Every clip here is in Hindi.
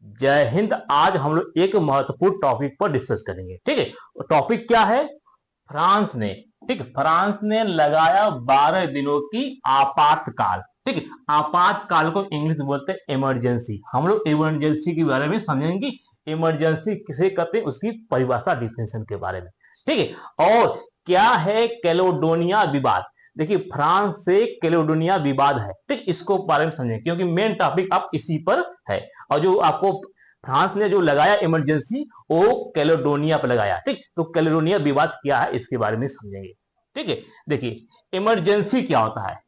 जय हिंद। आज हम लोग एक महत्वपूर्ण टॉपिक पर डिस्कस करेंगे। ठीक है, टॉपिक क्या है? फ्रांस ने, ठीक, फ्रांस ने लगाया 12 दिनों की आपातकाल। ठीक है, आपातकाल को इंग्लिश में बोलते हैं इमरजेंसी। हम लोग इमरजेंसी के बारे में समझेंगे। इमरजेंसी किसे कहते हैं, उसकी परिभाषा, डिफिनेशन के बारे में। ठीक है, और क्या है कैलेडोनिया विवाद। देखिए, फ्रांस से कैलेडोनिया विवाद है, ठीक, इसको बारे में समझेंगे क्योंकि मेन टॉपिक आप इसी पर है। और जो आपको फ्रांस ने जो लगाया इमरजेंसी, वो कैलेडोनिया पर लगाया। ठीक, तो कैलेडोनिया विवाद क्या है इसके बारे में समझेंगे। ठीक है, देखिए इमरजेंसी क्या होता है।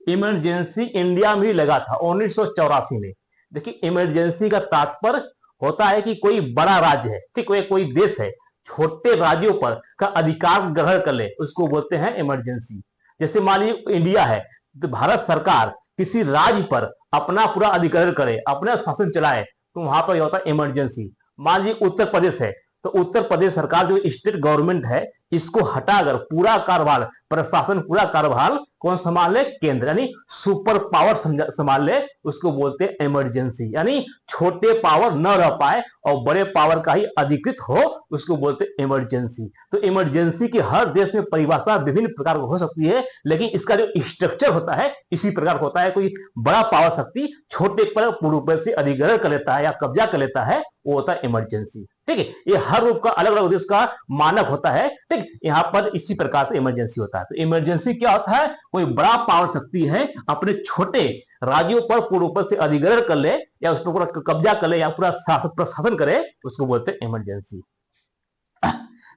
इमरजेंसी इंडिया में ही लगा था 1984 में। देखिए, इमरजेंसी का तात्पर्य होता है कि कोई बड़ा राज्य है, ठीक, कोई देश है, छोटे राज्यों पर का अधिकार ग्रहण कर ले, उसको बोलते हैं इमरजेंसी। जैसे मान लीजिए इंडिया है, तो भारत सरकार किसी राज्य पर अपना पूरा अधिग्रहण करे, अपना शासन चलाए, तो वहां पर होता है इमरजेंसी। मान लीजिए उत्तर प्रदेश है, तो उत्तर प्रदेश सरकार जो स्टेट गवर्नमेंट है, इसको हटाकर पूरा कार्यभार, प्रशासन, पूरा कार्यभार कौन संभाल ले? केंद्र, यानी सुपर पावर संभाल ले, उसको बोलते हैं इमरजेंसी। यानी छोटे पावर न रह पाए और बड़े पावर का ही अधिकृत हो, उसको बोलते हैं इमरजेंसी। तो इमरजेंसी की हर देश में परिभाषा विभिन्न प्रकार की हो सकती है, लेकिन इसका जो स्ट्रक्चर होता है इसी प्रकार होता है। कोई बड़ा पावर शक्ति छोटे पर पूर्ण रूप से अधिग्रहण कर लेता है या कब्जा कर लेता है, वो होता है इमरजेंसी। ठीक है, ये हर रूप का अलग अलग उद्देश्य का मानक होता है। ठीक, यहाँ पर इसी प्रकार से इमरजेंसी होता है। तो इमरजेंसी क्या होता है? कोई बड़ा पावर शक्ति है, अपने छोटे राज्यों पर पूर्ण रूप से अधिग्रहण कर ले या उस पर पूरा कब्जा कर ले या पूरा प्रशासन करे, उसको बोलते हैं इमरजेंसी।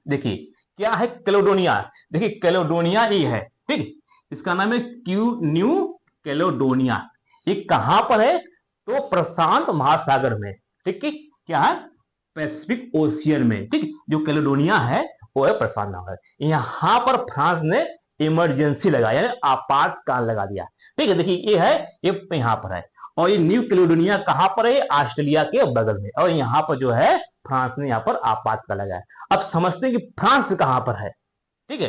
देखिए क्या है कैलेडोनिया। देखिए कैलेडोनिया ये है, ठीक, इसका नाम है न्यू कैलेडोनिया। ये कहां पर है? तो प्रशांत महासागर में। ठीक, क्या है? पैसिफिक ओशियन में। ठीक, जो कैलेडोनिया है वो है प्रशांत महासागर। यहां पर फ्रांस ने इमरजेंसी लगाया, यानी आपातकाल लगा दिया। ठीक है, देखिए ये है, ये यहां पर है। और ये न्यू कैलेडोनिया कहां पर है? ऑस्ट्रेलिया के बगल में। और यहां पर जो है फ्रांस ने यहां पर आपातकाल लगाया। अब समझते हैं कि फ्रांस कहां पर है। ठीक है,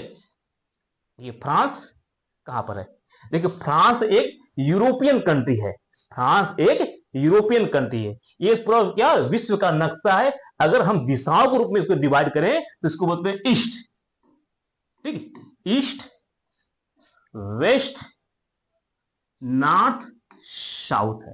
ये फ्रांस कहां पर है? देखिए फ्रांस एक यूरोपियन कंट्री है। फ्रांस एक यूरोपियन कंट्री है। ये पूरा क्या विश्व का नक्शा है। अगर हम दिशाओं के रूप में इसको डिवाइड करें तो इसको बोलते हैं ईस्ट। ठीक, ईस्ट, वेस्ट, नॉर्थ, साउथ है।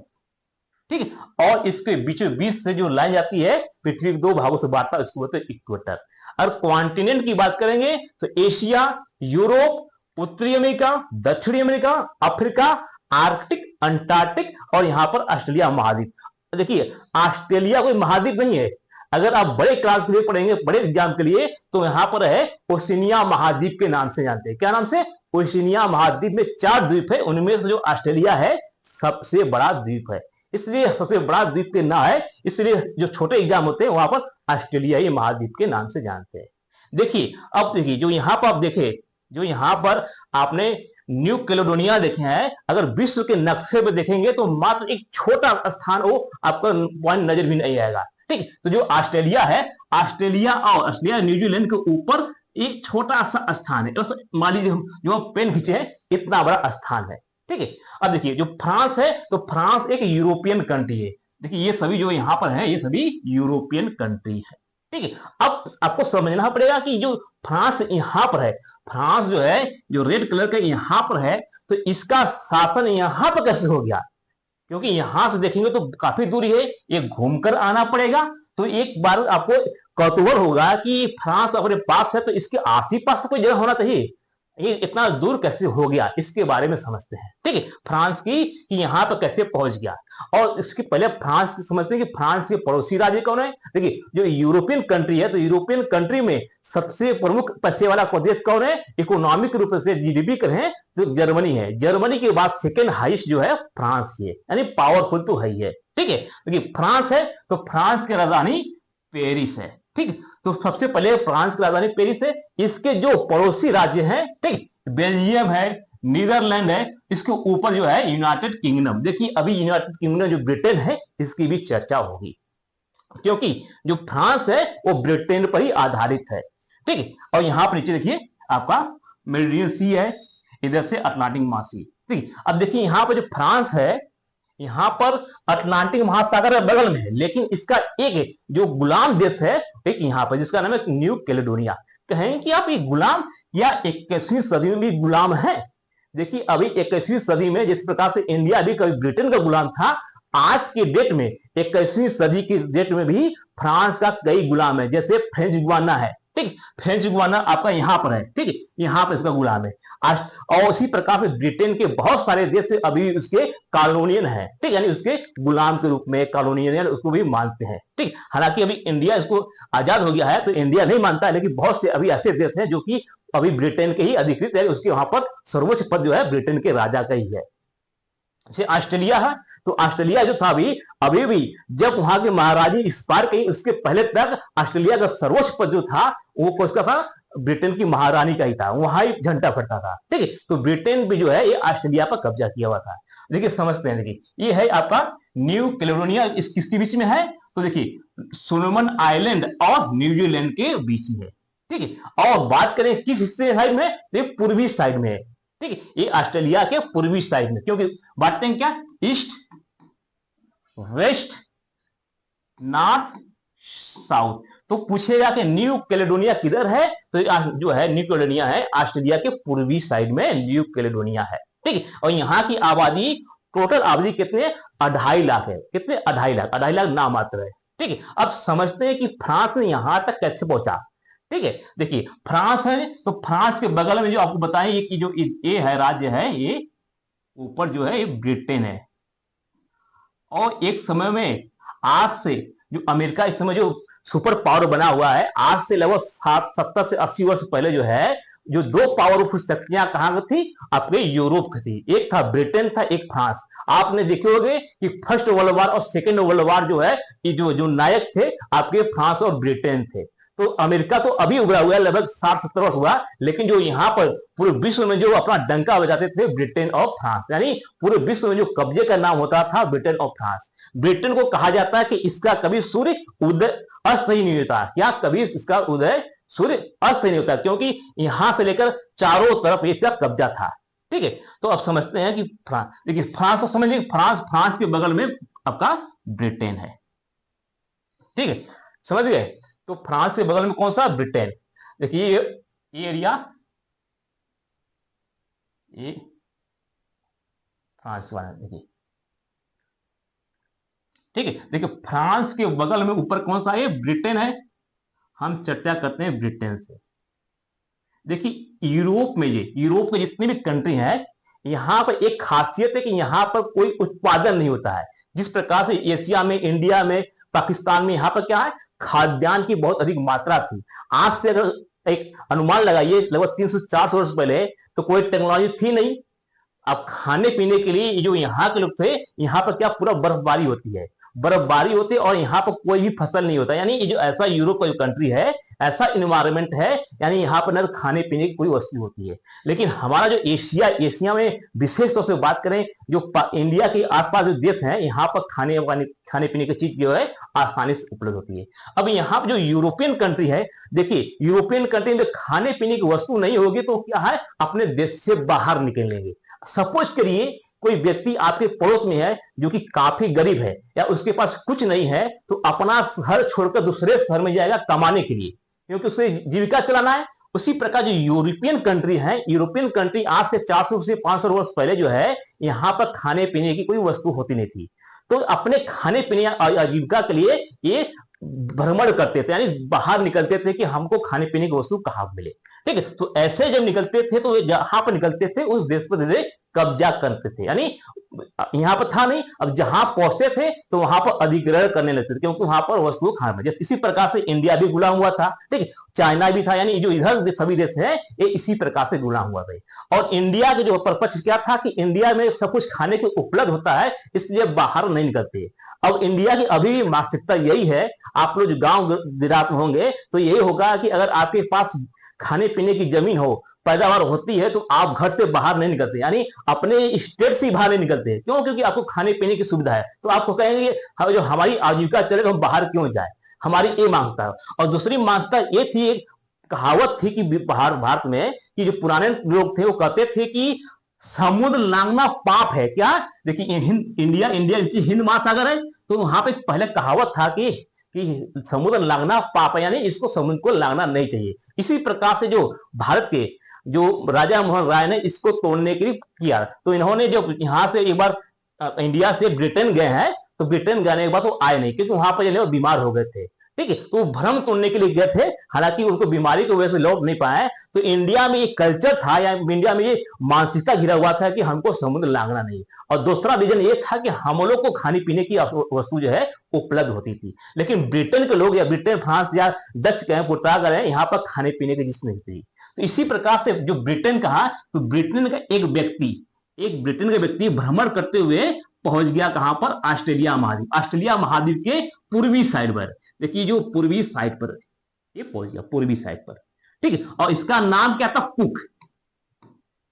ठीक है, और इसके बीचों बीच से जो लाइन जाती है, पृथ्वी के दो भागों से बांटता है, उसको बोलते हैं इक्वेटर। और क्वांटिनेंट की बात करेंगे तो एशिया, यूरोप, उत्तरी अमेरिका, दक्षिणी अमेरिका, अफ्रीका, आर्कटिक, अंटार्कटिक और यहां पर ऑस्ट्रेलिया महाद्वीप। देखिए ऑस्ट्रेलिया कोई महाद्वीप नहीं है। अगर आप बड़े क्लास के लिए पढ़ेंगे, बड़े एग्जाम के लिए, तो यहां पर है ओशिनिया महाद्वीप के नाम से जानते हैं। क्या नाम से? ओशिनिया महाद्वीप में 4 द्वीप है, उनमें से जो ऑस्ट्रेलिया है सबसे बड़ा द्वीप है, इसलिए सबसे बड़ा द्वीप के नाम है। इसलिए जो छोटे एग्जाम होते हैं वहां पर ऑस्ट्रेलियाई महाद्वीप के नाम से जानते हैं। देखिए अब देखिए, जो यहां पर आप देखे, जो यहां पर आपने न्यू कैलेडोनिया देखे हैं, अगर विश्व के नक्शे पे देखेंगे तो मात्र एक छोटा स्थान वो आपका पॉइंट नजर भी नहीं आएगा। ठीक, तो जो ऑस्ट्रेलिया है, ऑस्ट्रेलिया और ऑस्ट्रेलिया न्यूजीलैंड के ऊपर एक छोटा सा स्थान है। तो मान लीजिए हम जो पेन खींचे हैं, इतना बड़ा स्थान है। ठीक है, अब देखिए जो फ्रांस है, तो फ्रांस एक यूरोपियन कंट्री है। देखिए ये सभी जो यहां पर है, ये सभी यूरोपियन कंट्री है। ठीक है, अब आपको समझना पड़ेगा कि जो फ्रांस यहां पर है, फ्रांस जो है, जो रेड कलर का यहां पर है, तो इसका शासन यहां पर कैसे हो गया? क्योंकि यहां से देखेंगे तो काफी दूरी है, ये घूमकर आना पड़ेगा। तो एक बार आपको कौतूहल होगा कि फ्रांस अपने पास है, तो इसके आस ही पास कोई जगह होना चाहिए, ये इतना दूर कैसे हो गया, इसके बारे में समझते हैं। ठीक है, फ्रांस की कि यहां पर कैसे पहुंच गया। और इसके पहले फ्रांस की समझते हैं कि फ्रांस के पड़ोसी राज्य कौन है। देखिए जो यूरोपियन कंट्री है, तो यूरोपियन कंट्री में सबसे प्रमुख पैसे वाला देश कौन है? इकोनॉमिक रूप से जीडीपी करें तो जर्मनी है। जर्मनी के बाद सेकेंड हाईएस्ट जो है फ्रांस है, यानी पावरफुल तो है ही है। ठीक है, देखिए फ्रांस है, तो फ्रांस की राजधानी पेरिस है। ठीक, तो सबसे पहले फ्रांस की राजधानी पेरिस है। इसके जो पड़ोसी राज्य हैं, ठीक, बेल्जियम है, नीदरलैंड है, इसके ऊपर जो है यूनाइटेड किंगडम। देखिए अभी यूनाइटेड किंगडम जो ब्रिटेन है, इसकी भी चर्चा होगी, क्योंकि जो फ्रांस है वो ब्रिटेन पर ही आधारित है। ठीक है, और यहां पर नीचे देखिए आपका मेडिटेरेनियन सी है, इधर से अटलांटिक महासागर। ठीक, अब देखिए यहां पर जो फ्रांस है, यहाँ पर अटलांटिक महासागर बगल में है, लेकिन इसका एक जो गुलाम देश है एक यहाँ पर, जिसका नाम है न्यू कैलेडोनिया। कहेंगे कि आप ये गुलाम या 21वीं सदी में भी गुलाम है? देखिए अभी 21वीं सदी में जिस प्रकार से इंडिया भी कभी ब्रिटेन का गुलाम था, आज के डेट में 21वीं सदी की डेट में भी फ्रांस का कई गुलाम है। जैसे फ्रेंच गुआना है, ठीक, फ्रेंच गुआना आपका यहाँ पर है, ठीक है, यहाँ पर इसका गुलाम है। और उसी प्रकार से ब्रिटेन के बहुत सारे देश अभी उसके कॉलोनियन है, ठीक, यानी उसके गुलाम के रूप में कॉलोनियन उसको भी मानते हैं, ठीक। हालांकि अभी इंडिया इसको आजाद हो गया है तो इंडिया नहीं मानता है, लेकिन बहुत से अभी ऐसे देश हैं जो कि अभी ब्रिटेन के ही अधिकृत है, उसके वहां पर सर्वोच्च पद जो है ब्रिटेन के राजा का ही है। जैसे ऑस्ट्रेलिया है, तो ऑस्ट्रेलिया जो था अभी भी जब वहां के महाराजी एक्सपायर कही उसके पहले तक ऑस्ट्रेलिया का सर्वोच्च पद जो था वो किसका था? ब्रिटेन की महारानी का ही था, वहां ही झंडा फटता था, ठीक है। तो ब्रिटेन भी जो है ये ऑस्ट्रेलिया पर कब्जा किया हुआ था। देखिए समझते हैं, देखिए ये है आपका न्यू कैलेडोनिया, किसके बीच में है? तो देखिए सोलोमन आइलैंड और न्यूजीलैंड के बीच में है, ठीक है। और बात करें किस हिस्से साइड में, तो पूर्वी साइड में है, ठीक है, ये ऑस्ट्रेलिया के पूर्वी साइड में, क्योंकि बांटते हैं क्या? East, west, north, south. तो पूछेगा कि न्यू कैलेडोनिया किधर है? तो जो है न्यू कैलेडोनिया है ऑस्ट्रेलिया के पूर्वी साइड में न्यू कैलेडोनिया है, ठीक है। और यहाँ की आबादी, टोटल आबादी कितने? 2.5 लाख है। कितने? 2.5 लाख। 2.5 लाख नाम मात्र है, ठीक है। अब समझते हैं कि फ्रांस ने यहां तक कैसे पहुंचा, ठीक है। देखिए फ्रांस है, तो फ्रांस के बगल में जो आपको बताएं ये कि जो ये है राज्य है, ये ऊपर जो है ये ब्रिटेन है। और एक समय में आज से जो अमेरिका इस समय जो सुपर पावर बना हुआ है, आज से लगभग 70 से 80 वर्ष पहले जो है जो दो पावरफुल शक्तियां कहां थी? अपने यूरोप की थी। एक था ब्रिटेन था, एक फ्रांस। आपने देखे होंगे कि फर्स्ट वर्ल्ड वॉर और सेकेंड वर्ल्ड वॉर जो है ये जो नायक थे आपके फ्रांस और ब्रिटेन थे। तो अमेरिका तो अभी उभरा हुआ है, लगभग 60-70 वर्ष हुआ, लेकिन जो यहाँ पर पूरे विश्व में जो अपना डंका बजाते थे ब्रिटेन और फ्रांस, यानी पूरे विश्व में जो कब्जे का नाम होता था ब्रिटेन और फ्रांस। ब्रिटेन को कहा जाता है कि इसका कभी सूर्य उदय अस्त ही नहीं होता। क्या कभी इसका उदय सूर्य अस्त ही नहीं होता? क्योंकि यहां से लेकर चारों तरफ इसका कब्जा था, ठीक है। तो अब समझते हैं कि फ्रांस, देखिए फ्रांस तो समझ लीजिए, फ्रांस के बगल में आपका ब्रिटेन है, ठीक है, समझ गए। तो फ्रांस के बगल में कौन सा? ब्रिटेन। देखिए ये एरिया, ये फ्रांस वाला, देखिए, ठीक है। देखिए फ्रांस के बगल में ऊपर कौन सा है? ब्रिटेन है। हम चर्चा करते हैं ब्रिटेन से। देखिए यूरोप में, ये यूरोप के जितने भी कंट्री हैं, यहां पर एक खासियत है कि यहां पर कोई उत्पादन नहीं होता है। जिस प्रकार से एशिया में, इंडिया में, पाकिस्तान में यहां पर क्या है? खाद्यान्न की बहुत अधिक मात्रा थी। आज से अगर एक अनुमान लगाइए लगभग 300-400 वर्ष पहले, तो कोई टेक्नोलॉजी थी नहीं। अब खाने पीने के लिए जो यहाँ के लोग थे, यहाँ पर क्या पूरा बर्फबारी होती है, बर्फबारी होती है और यहाँ पर कोई भी फसल नहीं होता। यानी ये जो ऐसा यूरोप का जो कंट्री है, ऐसा इन्वायरमेंट है, यानी यहाँ पर न खाने पीने की कोई वस्तु होती है। लेकिन हमारा जो एशिया में विशेष तौर से बात करें, जो इंडिया के आसपास जो देश हैं, यहाँ पर खाने पीने की चीज जो है आसानी से उपलब्ध होती है। अब यहाँ पर जो यूरोपियन कंट्री है, देखिए यूरोपियन कंट्री में खाने पीने की वस्तु नहीं होगी तो क्या है? अपने देश से बाहर निकलेंगे। सपोज करिए कोई व्यक्ति आपके पड़ोस में है जो कि काफी गरीब है या उसके पास कुछ नहीं है, तो अपना शहर छोड़कर दूसरे शहर में जाएगा कमाने के लिए, क्योंकि उसे जीविका चलाना है। उसी प्रकार जो यूरोपियन कंट्री है, यूरोपियन कंट्री आज से 400 से 500 वर्ष पहले जो है यहाँ पर खाने पीने की कोई वस्तु होती नहीं थी, तो अपने खाने पीने आजीविका के लिए ये भ्रमण करते थे, यानी बाहर निकलते थे कि हमको खाने पीने की वस्तु कहां मिले, ठीक है। तो ऐसे जब निकलते थे तो जहां पर निकलते थे उस देश पर कब्जा करते थे, यानी यहां पर था नहीं, अब जहां पहुंचते थे तो वहां पर अधिग्रहण करने लगते थे, क्योंकि वहां पर वस्तु खाने में। इसी प्रकार से इंडिया भी गुलाम हुआ था, ठीक है, चाइना भी था, यानी जो इधर सभी देश है ये इसी प्रकार से गुलाम हुआ था। और इंडिया के जो परपक्ष क्या था कि इंडिया में सब कुछ खाने के उपलब्ध होता है, इसलिए बाहर नहीं निकलते। अब इंडिया की अभी भी मानसिकता यही है, आप लोग गांव देहात में होंगे तो यही होगा कि अगर आपके पास खाने पीने की जमीन हो, पैदावार होती है, तो आप घर से बाहर नहीं निकलते, यानी अपने स्टेट से बाहर नहीं निकलते। क्यों? क्योंकि आपको खाने पीने की सुविधा है, तो आपको कहेंगे जो हमारी आजीविका चले तो हम बाहर क्यों जाए। हमारी ये मानसिकता है। और दूसरी मानसिकता ये थी, एक कहावत थी कि भारत में कि जो पुराने लोग थे वो कहते थे कि समुद्र लांघना पाप है क्या? देखिए इंडिया इंडिया नीचे हिंद महासागर है, तो वहां पे पहले कहावत था कि समुद्र लांघना पाप है, यानी इसको समुद्र को लांघना नहीं चाहिए। इसी प्रकार से जो भारत के जो राजा मोहन राय ने इसको तोड़ने के लिए किया, तो इन्होंने जो यहाँ से एक बार इंडिया से ब्रिटेन गए हैं, तो ब्रिटेन जाने के बाद वो आए नहीं, क्योंकि वहां पर जो है वो बीमार हो गए थे। ठीक है, तो वो भ्रम तोड़ने के लिए गए थे, हालांकि उनको बीमारी की वजह से लौट नहीं पाए। तो इंडिया में ये कल्चर था, या इंडिया में ये मानसिकता घिरा हुआ था कि हमको समुद्र लांघना नहीं। और दूसरा रीजन ये था कि हम लोग को खाने पीने की वस्तु जो है उपलब्ध होती थी, लेकिन ब्रिटेन के लोग या ब्रिटेन फ्रांस या डच के पुर्तगाल है, यहाँ पर खाने पीने की चीज नहीं थी। तो इसी प्रकार से जो ब्रिटेन कहा, तो ब्रिटेन का एक ब्रिटेन का व्यक्ति भ्रमण करते हुए पहुंच गया कहां पर? ऑस्ट्रेलिया महाद्वीप। ऑस्ट्रेलिया महाद्वीप के पूर्वी साइड पर, देखिए जो पूर्वी साइड पर ये पहुंच गया, पूर्वी साइड पर। ठीक है, और इसका नाम क्या था? कुक।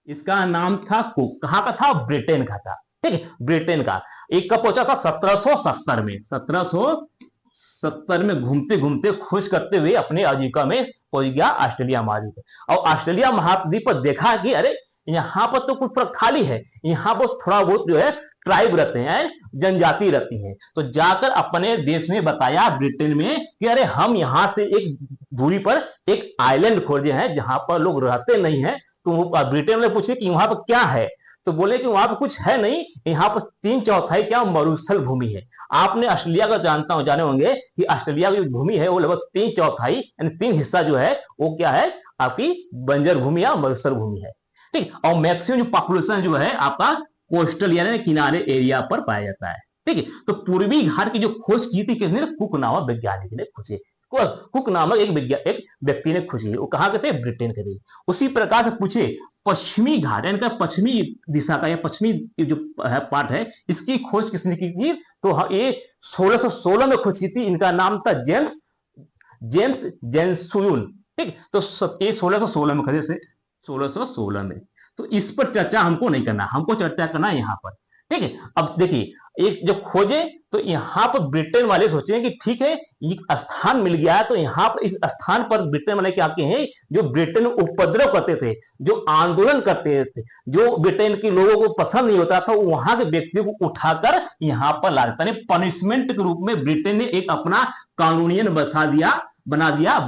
इसका नाम था कुक। कहां का था? ब्रिटेन का था। ठीक है, ब्रिटेन का। एक कब पहुंचा था? 1770 में। 1770 में घूमते घूमते खोज करते हुए अपने आजीविका में पहुंच गया ऑस्ट्रेलिया महाद्वीप। और ऑस्ट्रेलिया महाद्वीप पर देखा कि अरे यहां पर तो कुछ खाली है, यहां पर थोड़ा बहुत जो है ट्राइब रहते हैं, जनजाति रहती हैं। तो जाकर अपने देश में बताया, ब्रिटेन में, कि अरे हम यहां से एक दूरी पर एक आइलैंड खोजे हैं जहां पर लोग रहते नहीं है। तो ब्रिटेन में पूछे कि वहां पर क्या है, तो बोले कि वहां पर कुछ है नहीं, यहाँ पर 3/4 क्या मरुस्थल भूमि है। आपने ऑस्ट्रेलिया का जाने होंगे कि ऑस्ट्रेलिया की जो भूमि है वो लगभग 3/4 यानी 3 हिस्सा जो है वो क्या है? आपकी बंजर भूमि या मरुस्थल भूमि है। ठीक, और मैक्सिमम जो पॉपुलेशन जो है आपका कोस्टल यानी किनारे एरिया पर पाया जाता है। ठीक है, तो पूर्वी घाट की जो खोज की थी किसने? कुक नामक वैज्ञानिक ने खोजी। कुक नामक एक व्यक्ति ने खोजी। वो कहां के थे? ब्रिटेन के थे। उसी प्रकार से पूछे पश्चिमी घाट यानी पश्चिमी दिशा का या पश्चिमी जो है पार्ट है, इसकी खोज किसने की थी? तो ये 1616 में खोज की थी। इनका नाम था जेम्स जेंसुन। ठीक, तो ये 1616 में खोजे थे, 1616 में। तो इस पर चर्चा हमको नहीं करना, हमको चर्चा करना है यहाँ पर। ठीक है, अब देखिए एक जब खोजे तो यहाँ पर ब्रिटेन वाले सोचे कि ठीक है ये स्थान मिल गया है, तो यहाँ पर इस स्थान पर ब्रिटेन वाले क्या के हैं? जो ब्रिटेन में उपद्रव करते थे, जो आंदोलन करते थे, जो ब्रिटेन के लोगों को पसंद नहीं होता था, वहां के व्यक्तियों को उठाकर यहाँ पर ला देता है। पनिशमेंट के रूप में ब्रिटेन ने एक अपना कानूनियन बना दिया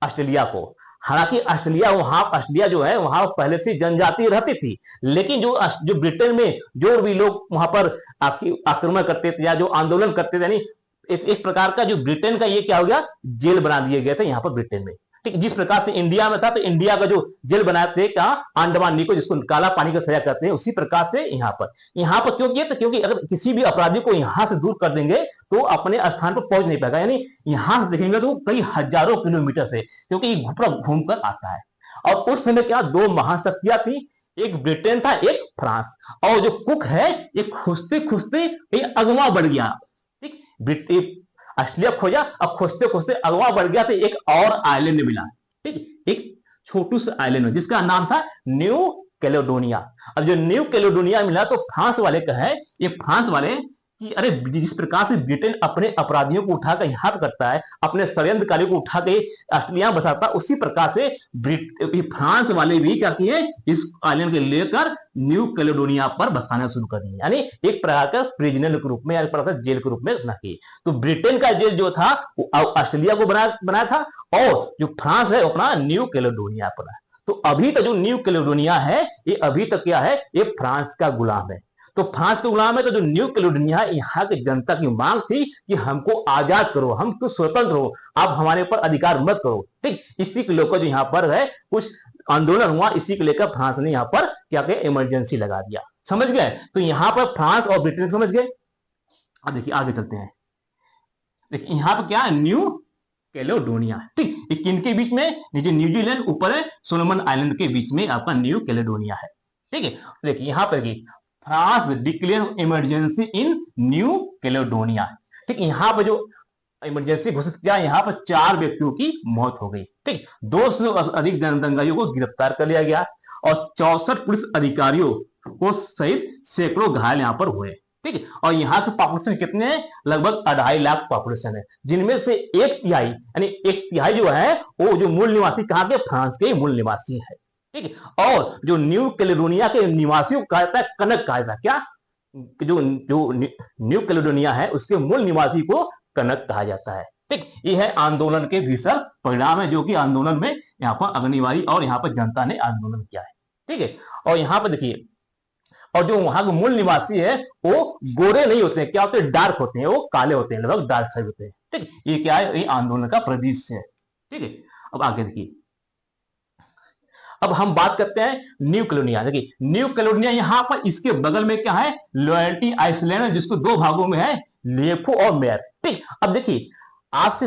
ऑस्ट्रेलिया को। हालांकि ऑस्ट्रेलिया जो है वहां पहले से जनजाति रहती थी, लेकिन जो ब्रिटेन में जो भी लोग वहां पर आक्रमण करते थे या जो आंदोलन करते थे, यानी एक प्रकार का जो ब्रिटेन का ये क्या हो गया? जेल बना दिए गए थे यहाँ पर ब्रिटेन में। ठीक, जिस प्रकार से इंडिया में था, तो इंडिया का जो जेल बनाए थे क्या? अंडमान निकोबार, जिसको काला पानी का सजा कहते हैं, उसी प्रकार से यहाँ पर क्यों किया? तो क्योंकि अगर किसी भी अपराधी को यहाँ से दूर कर देंगे तो अपने स्थान पर पहुंच नहीं पाएगा, यानी यहां से देखेंगे तो कई हजारों किलोमीटर से, क्योंकि ये घूमकर आता है। और उस समय क्या? 2 महाशक्तियां थी, एक ब्रिटेन था, एक फ्रांस। और जो कुक है ये खोजते खोजते ये अगवा बढ़ गया। ठीक, ऑस्ट्रेलिया खोजा, अब खोजते खोजते अगवा बढ़ गया, तो एक और आइलैंड मिला। ठीक, एक छोटू सा आइलैंड जिसका नाम था न्यू कैलेडोनिया। अब जो न्यू कैलेडोनिया मिला, तो फ्रांस वाले कहे, ये फ्रांस वाले कि अरे जिस प्रकार से ब्रिटेन अपने अपराधियों को उठाकर यहाँ पर करता है, अपने षड्यंत्रकारियों को उठा के ऑस्ट्रेलिया बसाता, उसी प्रकार से फ्रांस वाले भी क्या किए? इस आइलैंड के लेकर न्यू कैलेडोनिया पर बसाना शुरू कर दिया, यानी एक प्रकार का प्रिजनर के रूप में, एक प्रकार जेल के रूप में रखना किए। तो ब्रिटेन का जेल जो था वो ऑस्ट्रेलिया को बनाया था, और जो फ्रांस है अपना न्यू कैलेडोनिया पर। तो अभी तक जो न्यू कैलेडोनिया है ये अभी तक क्या है? ये फ्रांस का गुलाम है। तो फ्रांस के गुलाम है, तो जो न्यू कैलेडोनिया है, यहाँ की जनता की मांग थी कि हमको आजाद करो, हमको स्वतंत्र हो, आप हमारे ऊपर अधिकार मत करो। ठीक, इसी के लेकर जो यहाँ पर है कुछ आंदोलन हुआ, इसी को लेकर फ्रांस ने यहाँ पर क्या किया? इमरजेंसी लगा दिया। समझ गए? तो यहाँ पर फ्रांस और ब्रिटेन समझ गए। अब देखिए आगे चलते हैं। देखिए यहाँ पर क्या है? New Caledonia. ठीक, किनके बीच में? नीचे न्यूजीलैंड, ऊपर है सोलोमन आइलैंड के बीच में आपका न्यू कैलेडोनिया है। ठीक है, देखिए यहाँ पर France declare emergency in new Caledonia. ठीक, यहाँ पर जो इमरजेंसी घोषित किया, यहाँ पर 4 व्यक्तियों की मौत हो गई। ठीक, 200 से अधिक दंगाइयों को गिरफ्तार कर लिया गया, और 64 पुलिस अधिकारियों को सहित सैकड़ों घायल यहाँ पर हुए। ठीक है, और यहाँ के पॉपुलेशन कितने हैं? लगभग 2.5 लाख पॉपुलेशन है, जिनमें से 1/3 यानी 1/3 जो है वो जो मूल निवासी कहाँ के? फ्रांस के मूल निवासी है। ठीक है। और जो न्यू कैलेडोनिया के निवासियों को कहा जाता है कनक कहा जाता है। क्या? जो जो न्यू कैलेडोनिया है उसके मूल निवासी को कनक कहा जाता है। ठीक, ये है आंदोलन के भीषण परिणाम है, जो कि आंदोलन में यहाँ पर अग्निवारी और यहाँ पर जनता ने आंदोलन किया है। ठीक है। और यहाँ पर देखिए, और जो वहां के मूल निवासी है वो गोरे नहीं होते हैं, क्या होते हैं? डार्क होते हैं, वो काले होते हैं, लगभग डार्क साइड होते हैं। ठीक, ये क्या है? ये आंदोलन का परिदृश्य है। ठीक है। अब आगे देखिए, अब हम बात करते हैं न्यू कैलेडोनिया। देखिए, न्यू कैलेडोनिया यहाँ पर इसके बगल में क्या है? लॉयल्टी आइसलैंड, जिसको दो भागों में है, लेफो और मेयर। ठीक, अब देखिए, आज से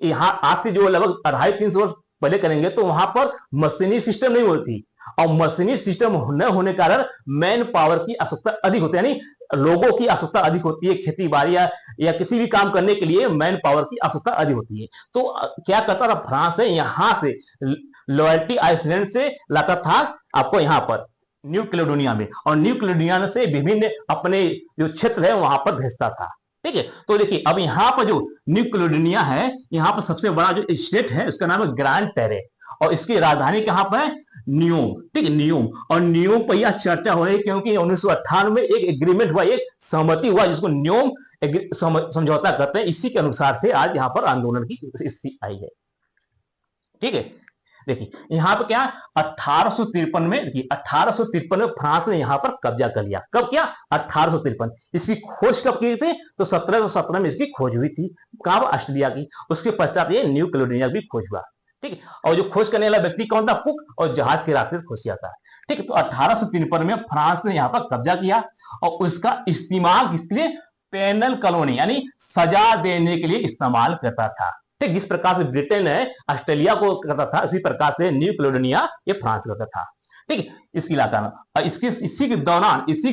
यहाँ आज से जो लगभग 250-300 वर्ष पहले करेंगे तो वहां पर मशीनी सिस्टम नहीं होती, और मशीनी सिस्टम न होने के कारण मैन पावर की आवश्यकता अधिक होती है, यानी लोगों की आवश्यकता अधिक होती है। खेती बाड़ी या किसी भी काम करने के लिए मैन पावर की आवश्यकता अधिक होती है। तो क्या करता था फ्रांस है, यहां से लॉयल्टी आइसलैंड से लाता था आपको यहाँ पर न्यू कैलेडोनिया में, और न्यू कैलेडोनिया से विभिन्न अपने जो क्षेत्र है वहां पर भेजता था। ठीक है। तो देखिए, अब यहाँ पर जो न्यू कैलेडोनिया है, यहाँ पर सबसे बड़ा जो स्टेट है उसका नाम है ग्रांड टेरे, और इसकी राजधानी कहाँ पर है? न्यूम। ठीक है, न्यूम। और न्यूम पर यह चर्चा हो रही क्योंकि 1998 में एक एग्रीमेंट हुआ, एक सहमति हुआ, जिसको न्यूम समझौता करते हैं। इसी के अनुसार से आज यहाँ पर आंदोलन की स्थिति आई है। ठीक है। देखिए, यहाँ पर क्या 1853 में, देखिए 1853 में फ्रांस ने यहाँ पर कब्जा कर लिया। कब किया? 1853। इसकी खोज कब की थी? तो 1717 में इसकी खोज हुई थी। कहाँ? ऑस्ट्रेलिया की। उसके पश्चात ये न्यू कैलेडोनिया की खोज हुआ। ठीक है। और जो खोज करने वाला व्यक्ति कौन था? कुक, और जहाज के रास्ते से खोज किया था। ठीक है। तो 1853 में फ्रांस ने यहाँ पर कब्जा किया, और उसका इस्तेमाल किसके लिए? पेनल कॉलोनी, यानी सजा देने के लिए इस्तेमाल करता था। ठीक, जिस प्रकार से ब्रिटेन है ऑस्ट्रेलिया को करता था, उसी प्रकार से न्यू कैलेडोनिया ये फ्रांस करता था। ठीक, इसके इलाका में। और इसी के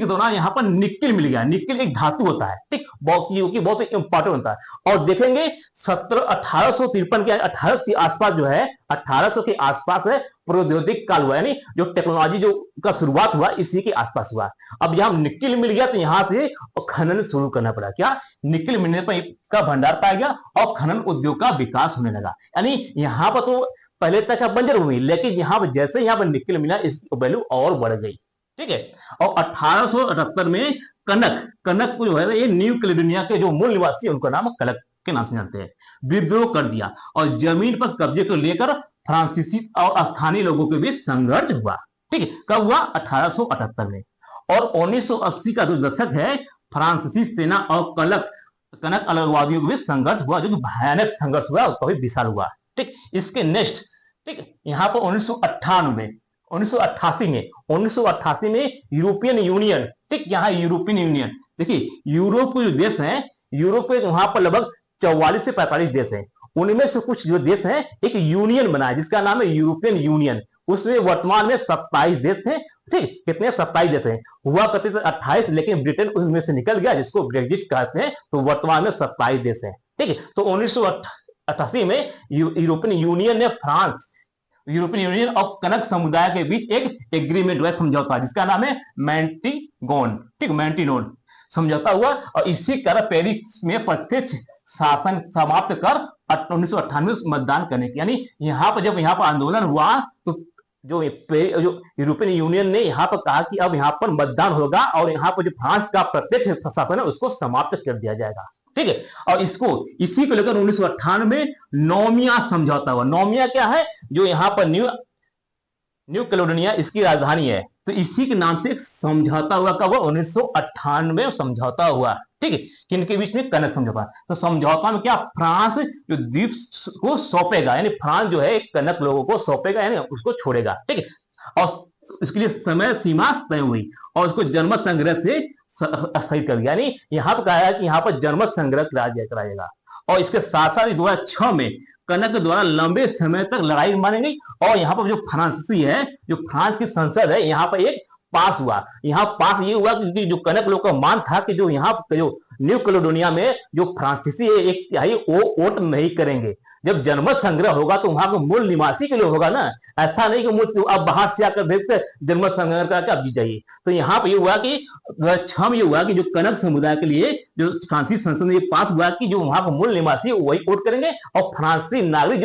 दौरान यहाँ पर निकिल मिल गया। निकिल एक धातु होता है। ठीक, बहुत इंपॉर्टेंट होता है। और देखेंगे 1853 के 1800 के आसपास जो है, 1800 के आसपास है प्रौद्योगिक काल हुआ, यानी जो टेक्नोलॉजी जो का शुरुआत हुआ इसी के आसपास हुआ। अब यहाँ निकिल मिल गया तो यहाँ से खनन शुरू करना पड़ा। क्या? निकिल मिलने पर का भंडार पाया गया और खनन उद्योग का विकास होने लगा। यानी यहाँ पर तो पहले तक बंजर भूमि, लेकिन यहाँ पर जैसे यहाँ पर निकिल मिला इसकी वैल्यू और बढ़ गई। ठीक है। और 1878 में कनक को जो है ये न्यू कैलेडोनिया के जो मूल निवासी उनका नाम कनक के नाम से जानते हैं, विद्रोह कर दिया, और जमीन पर कब्जे को लेकर फ्रांसीसी और स्थानीय लोगों के बीच संघर्ष हुआ। ठीक है। कब हुआ? 1878 में। और 1980 का जो दशक है, फ्रांसीसी सेना और कनक अलगवादियों के बीच संघर्ष हुआ, जो कि भयानक संघर्ष हुआ, काफी विशाल हुआ। ठीक, इसके नेक्स्ट, ठीक, यहाँ पर 1988 में यूरोपियन यूनियन, ठीक, यहाँ यूरोपियन यूनियन, देखिए यूरोप के जो देश हैं, यूरोप के वहां पर लगभग 44 से 45 देश हैं। उनमें से कुछ जो देश हैं एक यूनियन बना है जिसका नाम है यूरोपियन यूनियन। उसमें वर्तमान में 27 देश हैं। ठीक, कितने? 27 देश हैं। हुआ करते थे 28, लेकिन ब्रिटेन उनमें से निकल गया, जिसको ब्रेग्जिट कहते हैं। तो वर्तमान में 27 देश हैं। ठीक है। तो 1988 में यूरोपियन यूनियन ने यूरोपियन यूनियन और कनक समुदाय के बीच एक एग्रीमेंट हुआ, समझौता, जिसका नाम है मैंटिगोन। ठीक, मैंटिनोन समझौता हुआ, और इसी कारण पेरिस में प्रत्यक्ष शासन समाप्त कर 1998 मतदान करने की, यानी यहाँ पर जब यहाँ पर आंदोलन हुआ तो जो यूरोपियन यूनियन ने यहाँ पर कहा कि अब यहाँ पर मतदान होगा और यहाँ पर जो फ्रांस का प्रत्यक्ष शासन है उसको समाप्त कर दिया जाएगा। ठीक है। और इसी को लेकर 1998 में नोमिया समझौता हुआ। नोमिया क्या है? जो यहाँ पर न्यू कैलेडोनिया इसकी राजधानी है, तो इसी के नाम से एक समझौता हुआ। कब हुआ? 1998 समझौता हुआ। ठीक है। किनके बीच में? कनक समझौता। तो समझौता में क्या? फ्रांस जो द्वीप को सौंपेगा, यानी फ्रांस जो है एक कनक लोगों को सौंपेगा, यानी उसको छोड़ेगा। ठीक है। और इसके लिए समय सीमा तय हुई, और उसको जनमत संग्रह से स्थगित कर दिया, यानी यहाँ पर कहा है कि यहाँ पर जनमत संग्रह कराएगा। और इसके साथ साथ 2006 में कनक द्वारा लंबे समय तक लड़ाई मानी गई, और यहाँ पर जो फ्रांसीसी है, जो फ्रांस की संसद है, यहाँ पर एक पास हुआ। यहाँ पास ये हुआ क्योंकि जो कनक लोग का मान था कि जो यहाँ जो न्यू कैलेडोनिया में जो फ्रांसीसी है एक तिहाई वो वोट नहीं करेंगे। जब जनमत संग्रह होगा तो वहां के मूल निवासी के लिए होगा ना, ऐसा नहीं कि अब बाहर से आकर देखते जनमत संग्रह करके अब जीत जाइए। तो यहाँ पर ये हुआ कि 2006 में ये हुआ कि जो कनक समुदाय के लिए जो फ्रांसीसी संसद में पास हुआ कि जो वहां के मूल निवासी वही वोट करेंगे, और फ्रांसीसी नागरिक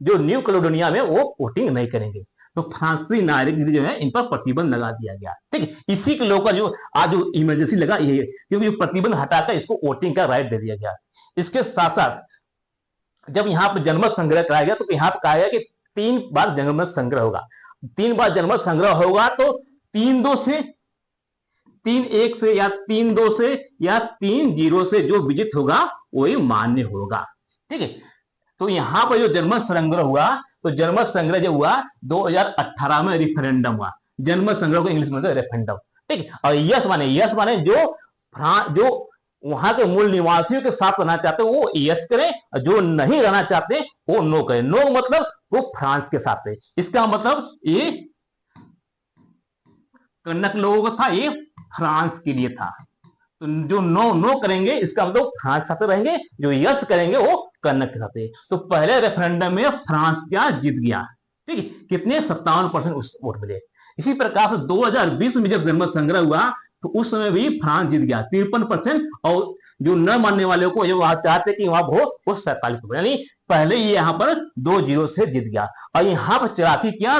जो न्यू कैलेडोनिया में वो वोटिंग नहीं करेंगे। तो फ्रांसीसी नागरिक जो है इन पर प्रतिबंध लगा दिया गया। ठीक है, इसी के लोग का जो आज जो इमरजेंसी लगा ये है, क्योंकि प्रतिबंध हटाकर इसको वोटिंग का राइट दे दिया गया। इसके साथ साथ जब यहाँ पर जनमत संग्रह कराया गया तो यहाँ पर कहा गया कि 3 बार जनमत संग्रह होगा। 3 बार जनमत संग्रह होगा तो 3-2 से, 3-1 से या 3-2 से या 3-0 से जो विजित होगा वही मान्य होगा। ठीक है, तो यहां पर जो जनमत संग्रह हुआ, तो जनमत संग्रह जो हुआ 2018 में रेफरेंडम हुआ। जनमत संग्रह को इंग्लिश में रेफरेंडम। ठीक है, और यस माने जो वहां के मूल निवासियों के साथ रहना चाहते वो यस करें, जो नहीं रहना चाहते वो नो करें। नो मतलब वो फ्रांस के साथ है। इसका मतलब ये कन्नक लोगों का था, ये फ्रांस के लिए था। तो जो नो करेंगे इसका मतलब फ्रांस साथ रहेंगे, जो यस करेंगे वो कन्नक के साथ है। तो पहले रेफरेंडम में फ्रांस क्या जीत गया। ठीक है, कितने 57% वोट मिले। इसी प्रकार से 2020 में जब जनमत संग्रह हुआ तो उस समय भी फ्रांस जीत गया 53%, और जो न मानने वाले को जो वहां चाहते कि वहां वोट वो 47%, यानी पहले ये यहाँ पर 2-0 से जीत गया। और यहाँ पर चलाकी किया,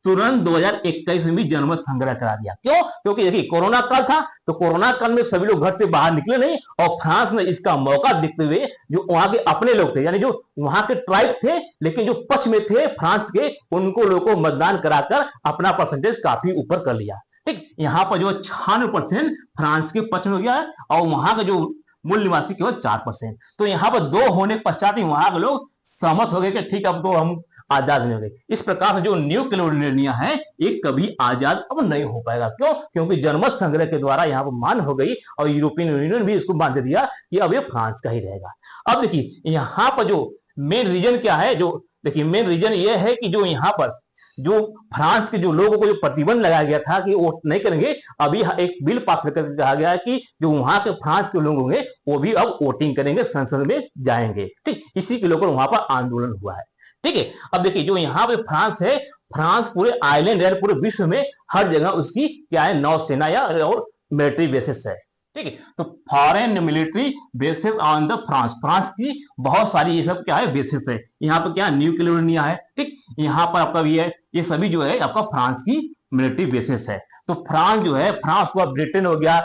तुरंत 2021 में भी जनमत संग्रह करा दिया। क्यों? क्योंकि देखिए कोरोना काल था, तो कोरोना काल में सभी लोग घर से बाहर निकले नहीं, और फ्रांस ने इसका मौका देखते हुए जो वहां के अपने लोग थे, यानी जो वहां के ट्राइब थे लेकिन जो पक्ष में थे फ्रांस के, उनको लोगों को मतदान कराकर अपना परसेंटेज काफी ऊपर कर लिया। ठीक, यहाँ पर जो 96% फ्रांस के पक्ष में हो गया है, और वहां का जो मूल निवासी केवल 4%। तो यहाँ पर 2 होने के पश्चात ही वहां के लोग सहमत हो गए कि ठीक अब तो हम आजाद नहीं हो गए। इस प्रकार से जो न्यू कैलेडोनिया है ये कभी आजाद अब नहीं हो पाएगा। क्यों? क्योंकि जनमत संग्रह के द्वारा यहाँ पर मान हो गई, और यूरोपियन यूनियन भी इसको मान दे दिया कि अब ये फ्रांस का ही रहेगा। अब देखिए यहाँ पर जो मेन रीजन क्या है, जो देखिए मेन रीजन ये है कि जो यहाँ पर जो फ्रांस के जो लोगों को जो प्रतिबंध लगाया गया था कि वोट नहीं करेंगे, अभी एक बिल पास करके कहा गया है कि जो वहां के फ्रांस के लोग होंगे वो भी अब वोटिंग करेंगे, संसद में जाएंगे। ठीक, इसी के लेकर वहां पर आंदोलन हुआ है। ठीक है, अब देखिए जो यहाँ पे फ्रांस है, फ्रांस पूरे आइलैंड है, पूरे विश्व में हर जगह उसकी क्या है, नौसेना या और मिलिट्री बेसिस है। ठीक है, तो foreign military bases on the France, France की बहुत सारी ये सब क्या है बेसिस है। यहाँ पर क्या न्यू कैलेडोनिया है। ठीक, यहाँ पर आपका भी है, ये सभी जो है आपका फ्रांस की मिलिट्री बेसिस है। तो फ्रांस जो है, फ्रांस हुआ, ब्रिटेन हो गया,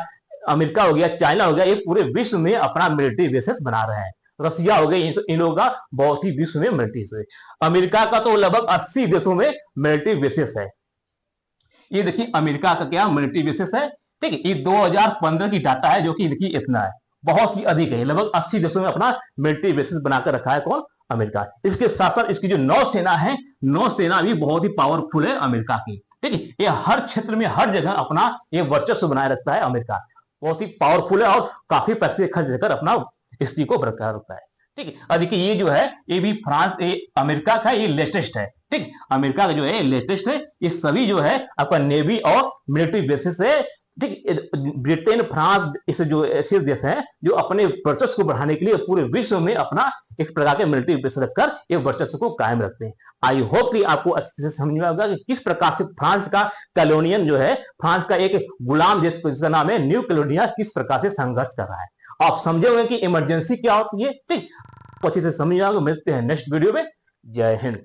अमेरिका हो गया, चाइना हो गया, ये पूरे विश्व में अपना मिलिट्री बेसिस बना रहे हैं। रसिया हो गई, इन लोगों का बहुत ही विश्व में मिलिट्री बेसिस है। अमेरिका का तो लगभग 80 देशों में मिलिट्री बेसिस है। ये देखिए अमेरिका का क्या मिलिट्री बेसिस है। ठीक है, ये 2015 की डाटा है, जो कि देखिए इतना है, बहुत ही अधिक है। लगभग 80 देशों में अपना मिलिट्री बेसिस बनाकर रखा है कौन, अमेरिका। इसके साथ साथ इसकी जो नौसेना है, नौसेना भी बहुत ही पावरफुल है अमेरिका की। ठीक है, ये हर क्षेत्र में हर जगह अपना ये वर्चस्व बनाए रखता है अमेरिका, बहुत ही पावरफुल है, और काफी पैसे खर्च कर अपना स्थिति को बरकरार रखता है। ठीक है, और देखिए ये जो है ये भी फ्रांस, ये अमेरिका का ये लेटेस्ट है। ठीक, अमेरिका का जो है लेटेस्ट है। ये सभी जो है आपका नेवी और मिलिट्री बेसिस है। ठीक, ब्रिटेन, फ्रांस, इस जो ऐसे देश हैं जो अपने वर्चस्व को बढ़ाने के लिए पूरे विश्व में अपना एक प्रकार के मिलिट्री बेस रखकर ये वर्चस्व को कायम रखते हैं। आई होप कि आपको अच्छे से समझ में आएगा कि किस प्रकार से फ्रांस का कैलोनियन जो है, फ्रांस का एक गुलाम देश जिसका नाम है न्यू कैलेडोनिया, किस प्रकार से संघर्ष कर रहा है। आप समझे होंगे कि इमरजेंसी क्या होती है। ठीक, अच्छे से समझ आएगा। मिलते हैं नेक्स्ट वीडियो में। जय हिंद।